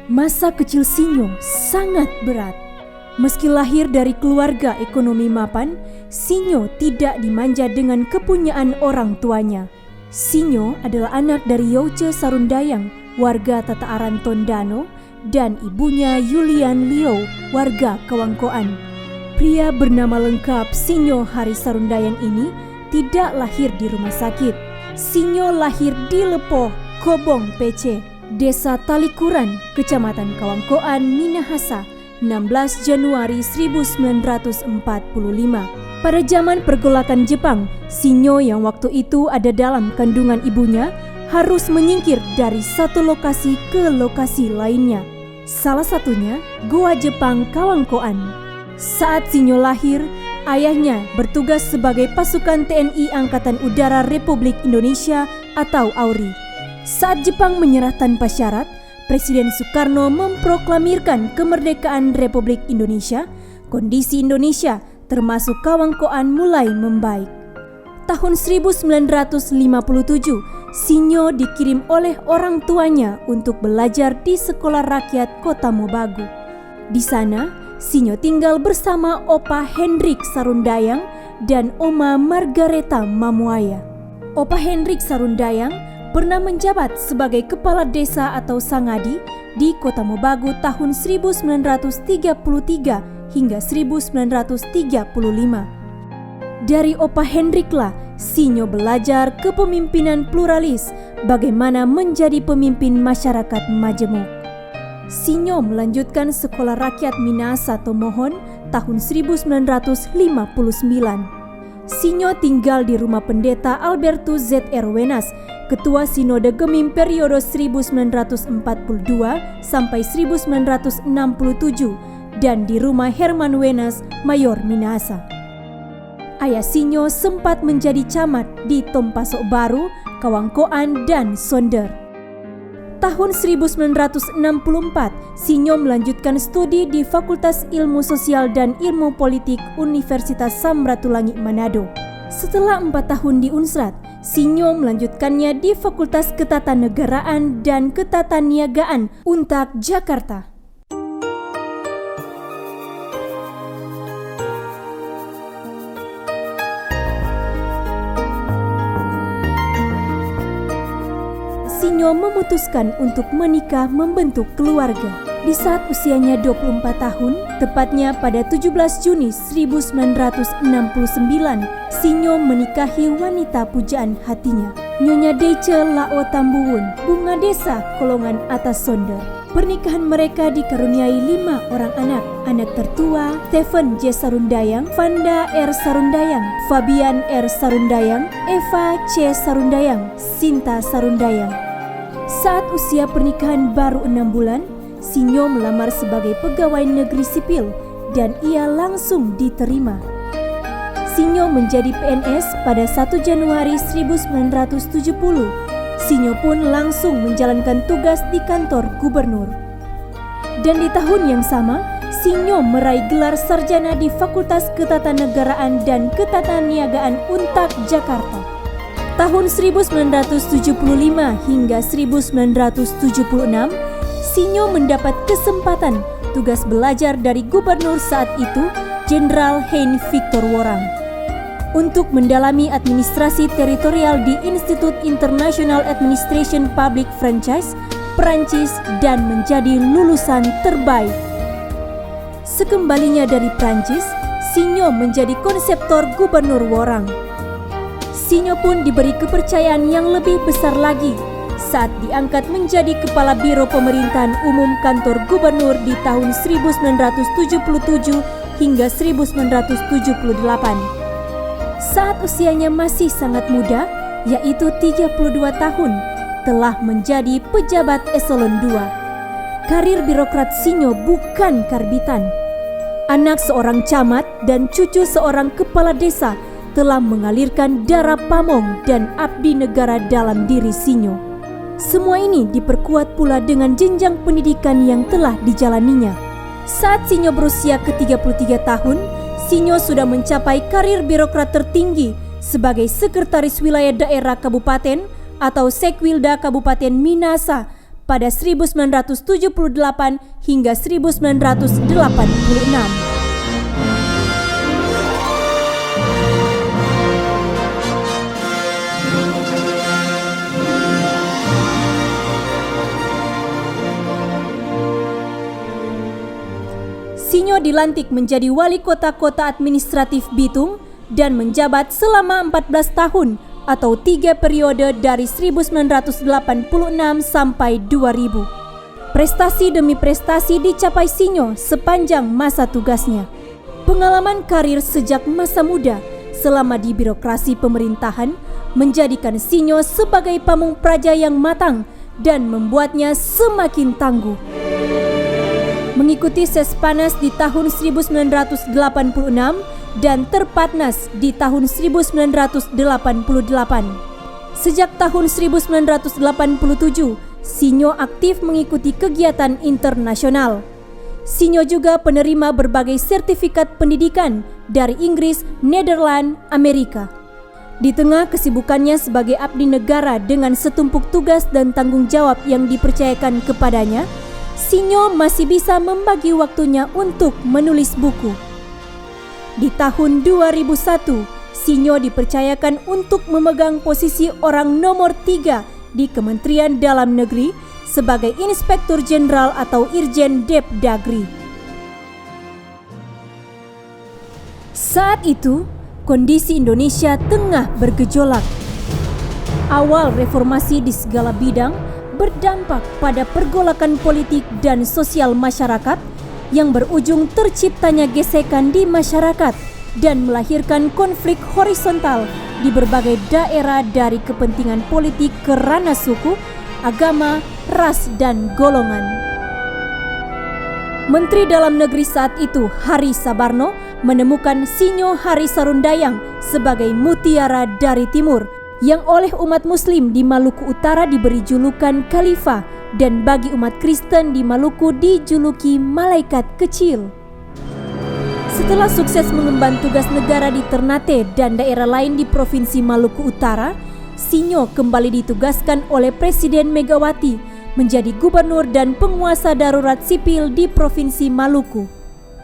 Masa kecil Sinyo sangat berat. Meski lahir dari keluarga ekonomi mapan, Sinyo tidak dimanja dengan kepunyaan orang tuanya. Sinyo adalah anak dari Youce Sarundayang, warga Tataaran Tondano, dan ibunya Yulian Liu, warga Kawangkoan. Pria bernama lengkap Sinyo Hari Sarundayang ini tidak lahir di rumah sakit. Sinyo lahir di Lepoh, Kobong PC, Desa Talikuran, Kecamatan Kawangkoan, Minahasa, 16 Januari 1945. Pada zaman pergolakan Jepang, Sinyo yang waktu itu ada dalam kandungan ibunya harus menyingkir dari satu lokasi ke lokasi lainnya. Salah satunya Goa Jepang Kawangkoan. Saat Sinyo lahir, ayahnya bertugas sebagai pasukan TNI Angkatan Udara Republik Indonesia atau AURI. Saat Jepang menyerah tanpa syarat, Presiden Soekarno memproklamirkan kemerdekaan Republik Indonesia. Kondisi Indonesia termasuk Kawangkoan mulai membaik. Tahun 1957, Sinyo dikirim oleh orang tuanya untuk belajar di Sekolah Rakyat Kota Mobagu. Di sana, Sinyo tinggal bersama Opa Hendrik Sarundayang dan Oma Margareta Mamuaya. Opa Hendrik Sarundayang pernah menjabat sebagai kepala desa atau sangadi di Kota Mobagu tahun 1933 hingga 1935. Dari Opa Hendriklah Sinyo belajar kepemimpinan pluralis, bagaimana menjadi pemimpin masyarakat majemuk. Sinyo melanjutkan Sekolah Rakyat Minahasa Tomohon tahun 1959. Sinyo tinggal di rumah pendeta Albertus Z.R. Wenas, Ketua Sinode Gemim periode 1942 sampai 1967, dan di rumah Herman Wenas, Mayor Minahasa. Ayah Sinyo sempat menjadi camat di Tompasok Baru, Kawangkoan, dan Sonder. Tahun 1964, Sinyo melanjutkan studi di Fakultas Ilmu Sosial dan Ilmu Politik Universitas Samratulangi Manado. Setelah 4 tahun di Unsrat, Sinyo melanjutkannya di Fakultas Ketatanegaraan dan Ketataniagaan Untak Jakarta. Sinyo memutuskan untuk menikah membentuk keluarga. Di saat usianya 24 tahun, tepatnya pada 17 Juni 1969, Sinyo menikahi wanita pujaan hatinya, Nyonya Deice Lao Tambuwun, Bunga Desa Kolongan Atas Sonder. Pernikahan mereka dikaruniai 5 orang anak. Anak tertua Stephen J. Sarundayang, Vanda R. Sarundayang, Fabian R. Sarundayang, Eva C. Sarundayang, Sinta Sarundayang. Saat usia pernikahan baru 6 bulan, Sinyo melamar sebagai pegawai negeri sipil dan ia langsung diterima. Sinyo menjadi PNS pada 1 Januari 1970. Sinyo pun langsung menjalankan tugas di kantor gubernur. Dan di tahun yang sama, Sinyo meraih gelar sarjana di Fakultas Ketatanegaraan dan Ketataniagaan Untak Jakarta. Tahun 1975 hingga 1976, Sinyo mendapat kesempatan tugas belajar dari gubernur saat itu, Jenderal Hein Victor Worang, untuk mendalami administrasi teritorial di Institut International Administration Public Franchise, Perancis, dan menjadi lulusan terbaik. Sekembalinya dari Perancis, Sinyo menjadi konseptor gubernur Worang. Sinyo pun diberi kepercayaan yang lebih besar lagi saat diangkat menjadi Kepala Biro Pemerintahan Umum Kantor Gubernur di tahun 1977 hingga 1978. Saat usianya masih sangat muda, yaitu 32 tahun, telah menjadi pejabat eselon 2. Karir birokrat Sinyo bukan karbitan. Anak seorang camat dan cucu seorang kepala desa telah mengalirkan darah pamong dan abdi negara dalam diri Sinyo. Semua ini diperkuat pula dengan jenjang pendidikan yang telah dijalaninya. Saat Sinyo berusia ke-33 tahun, Sinyo sudah mencapai karir birokrat tertinggi sebagai Sekretaris Wilayah Daerah Kabupaten atau Sekwilda Kabupaten Minahasa pada 1978 hingga 1986. Sinyo dilantik menjadi wali kota administratif Bitung dan menjabat selama 14 tahun atau 3 periode dari 1986 sampai 2000. Prestasi demi prestasi dicapai Sinyo sepanjang masa tugasnya. Pengalaman karir sejak masa muda selama di birokrasi pemerintahan menjadikan Sinyo sebagai pamung praja yang matang dan membuatnya semakin tangguh. Mengikuti Sespanas di tahun 1986 dan Terpatnas di tahun 1988. Sejak tahun 1987, Sinyo aktif mengikuti kegiatan internasional. Sinyo juga penerima berbagai sertifikat pendidikan dari Inggris, Nederland, Amerika. Di tengah kesibukannya sebagai abdi negara dengan setumpuk tugas dan tanggung jawab yang dipercayakan kepadanya, Sinyo masih bisa membagi waktunya untuk menulis buku. Di tahun 2001, Sinyo dipercayakan untuk memegang posisi orang nomor 3 di Kementerian Dalam Negeri sebagai Inspektur Jenderal atau Irjen Depdagri. Saat itu, kondisi Indonesia tengah bergejolak. Awal reformasi di segala bidang berdampak pada pergolakan politik dan sosial masyarakat yang berujung terciptanya gesekan di masyarakat dan melahirkan konflik horizontal di berbagai daerah dari kepentingan politik ke ranah suku, agama, ras, dan golongan. Menteri Dalam Negeri saat itu, Hari Sabarno, menemukan Sinyo Hari Sarundayang sebagai mutiara dari timur yang oleh umat Muslim di Maluku Utara diberi julukan Khalifah dan bagi umat Kristen di Maluku dijuluki Malaikat Kecil. Setelah sukses mengemban tugas negara di Ternate dan daerah lain di Provinsi Maluku Utara, Sinyo kembali ditugaskan oleh Presiden Megawati menjadi gubernur dan penguasa darurat sipil di Provinsi Maluku.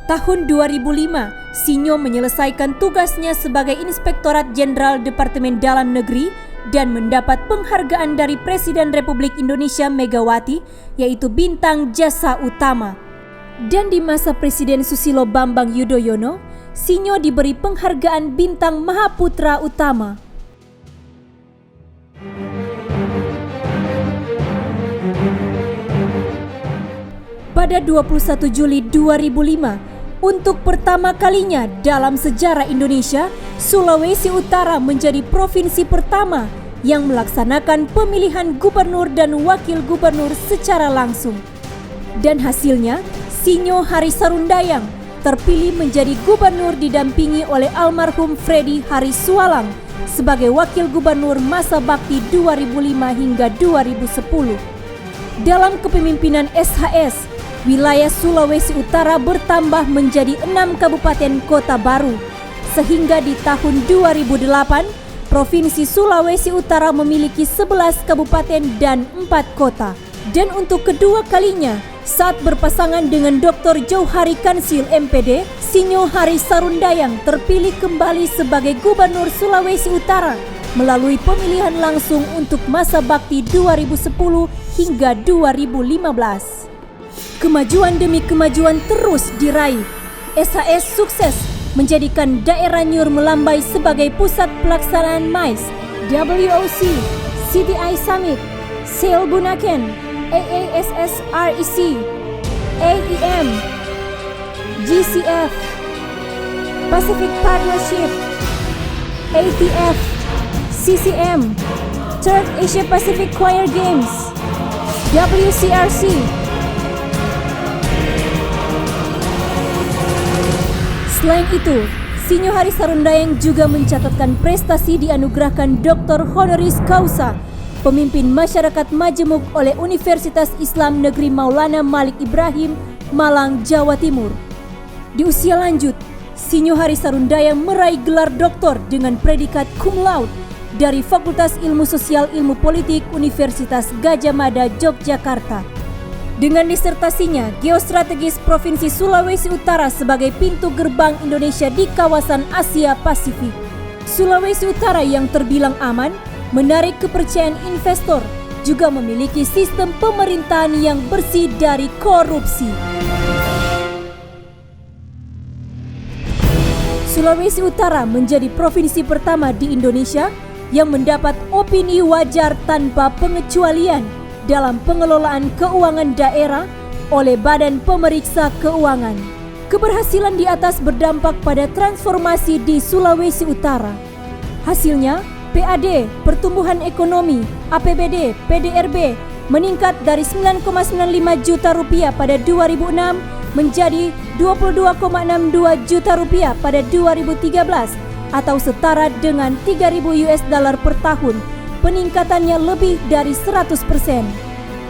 Tahun 2005, Sinyo menyelesaikan tugasnya sebagai Inspektorat Jenderal Departemen Dalam Negeri dan mendapat penghargaan dari Presiden Republik Indonesia Megawati, yaitu Bintang Jasa Utama. Dan di masa Presiden Susilo Bambang Yudhoyono, Sinyo diberi penghargaan Bintang Mahaputra Utama. Pada 21 Juli 2005, untuk pertama kalinya dalam sejarah Indonesia, Sulawesi Utara menjadi provinsi pertama yang melaksanakan pemilihan gubernur dan wakil gubernur secara langsung. Dan hasilnya, Sinyo Hari Sarundayang terpilih menjadi gubernur didampingi oleh almarhum Freddy Hari Sualang sebagai wakil gubernur masa bakti 2005 hingga 2010. Dalam kepemimpinan SHS, wilayah Sulawesi Utara bertambah menjadi 6 kabupaten kota baru, sehingga di tahun 2008, Provinsi Sulawesi Utara memiliki 11 kabupaten dan 4 kota. Dan untuk kedua kalinya, saat berpasangan dengan Dr. Jauhari Kansil MPD, Sinyo Hari Sarundayang terpilih kembali sebagai Gubernur Sulawesi Utara melalui pemilihan langsung untuk masa bakti 2010 hingga 2015. Kemajuan demi kemajuan terus diraih. SHS sukses menjadikan daerah Nyur Melambai sebagai pusat pelaksanaan MICE, WOC, CDI Summit, SAIL Bunaken, AASS REC, AEM, GCF, Pacific Partnership, ATF, CCM, Third Asia Pacific Choir Games, WCRC. Selain itu, Sinyo Hari Sarundayang juga mencatatkan prestasi dianugerahkan Dr. Honoris Causa, pemimpin masyarakat majemuk oleh Universitas Islam Negeri Maulana Malik Ibrahim, Malang, Jawa Timur. Di usia lanjut, Sinyo Hari Sarundayang meraih gelar doktor dengan predikat cum laude dari Fakultas Ilmu Sosial Ilmu Politik Universitas Gadjah Mada, Yogyakarta. Dengan disertasinya, Geostrategis Provinsi Sulawesi Utara sebagai pintu gerbang Indonesia di kawasan Asia Pasifik. Sulawesi Utara yang terbilang aman, menarik kepercayaan investor, juga memiliki sistem pemerintahan yang bersih dari korupsi. Sulawesi Utara menjadi provinsi pertama di Indonesia yang mendapat opini wajar tanpa pengecualian dalam pengelolaan keuangan daerah oleh Badan Pemeriksa Keuangan. Keberhasilan di atas berdampak pada transformasi di Sulawesi Utara. Hasilnya, PAD, pertumbuhan ekonomi, APBD, PDRB meningkat dari 9,95 juta rupiah pada 2006 menjadi 22,62 juta rupiah pada 2013 atau setara dengan 3.000 US dollar per tahun. Peningkatannya lebih dari 100%.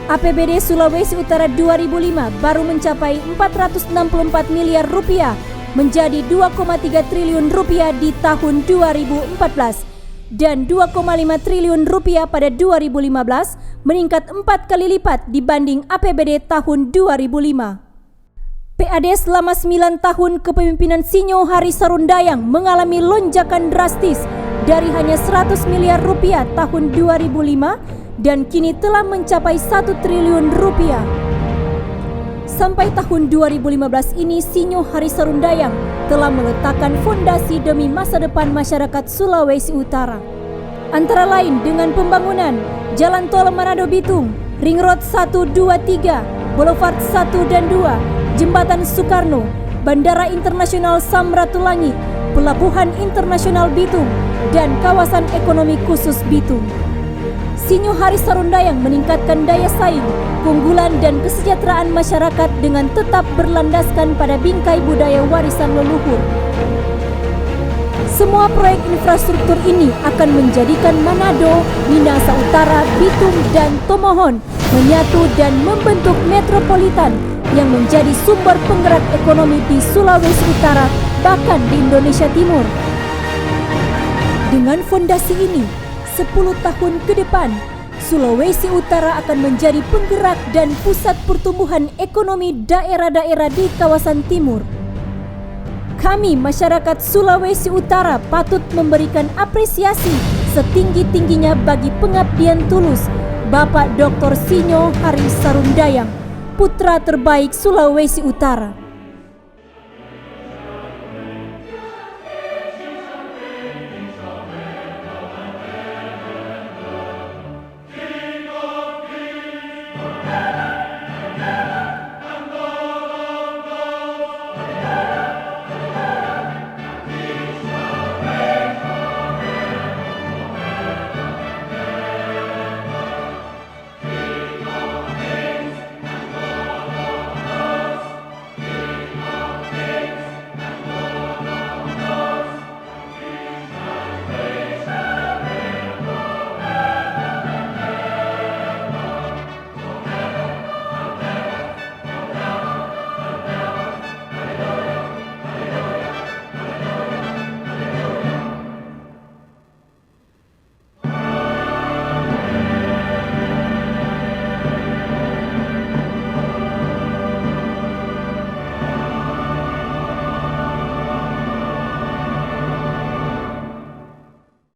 APBD Sulawesi Utara 2005 baru mencapai 464 miliar rupiah menjadi 2,3 triliun rupiah di tahun 2014 dan 2,5 triliun rupiah pada 2015, meningkat 4 kali lipat dibanding APBD tahun 2005. PAD selama 9 tahun kepemimpinan Sinyo Hari Sarundayang mengalami lonjakan drastis dari hanya 100 miliar rupiah tahun 2005 dan kini telah mencapai 1 triliun rupiah. Sampai tahun 2015 ini, Sinyo Hari Sarundayang telah meletakkan fondasi demi masa depan masyarakat Sulawesi Utara. Antara lain dengan pembangunan Jalan Tol Manado Bitung, Ring Road 1, 2, 3, Boulevard 1 dan 2, Jembatan Soekarno, Bandara Internasional Samratulangi, Pelabuhan Internasional Bitung, dan kawasan ekonomi khusus Bitung. Sinyo Hari Sarundayang meningkatkan daya saing, keunggulan dan kesejahteraan masyarakat dengan tetap berlandaskan pada bingkai budaya warisan leluhur. Semua proyek infrastruktur ini akan menjadikan Manado, Minahasa Utara, Bitung, dan Tomohon menyatu dan membentuk metropolitan yang menjadi sumber penggerak ekonomi di Sulawesi Utara, bahkan di Indonesia Timur. Dengan fondasi ini, 10 tahun ke depan, Sulawesi Utara akan menjadi penggerak dan pusat pertumbuhan ekonomi daerah-daerah di kawasan timur. Kami, masyarakat Sulawesi Utara, patut memberikan apresiasi setinggi-tingginya bagi pengabdian tulus Bapak Dr. Sinyo Hari Sarundayang, putra terbaik Sulawesi Utara.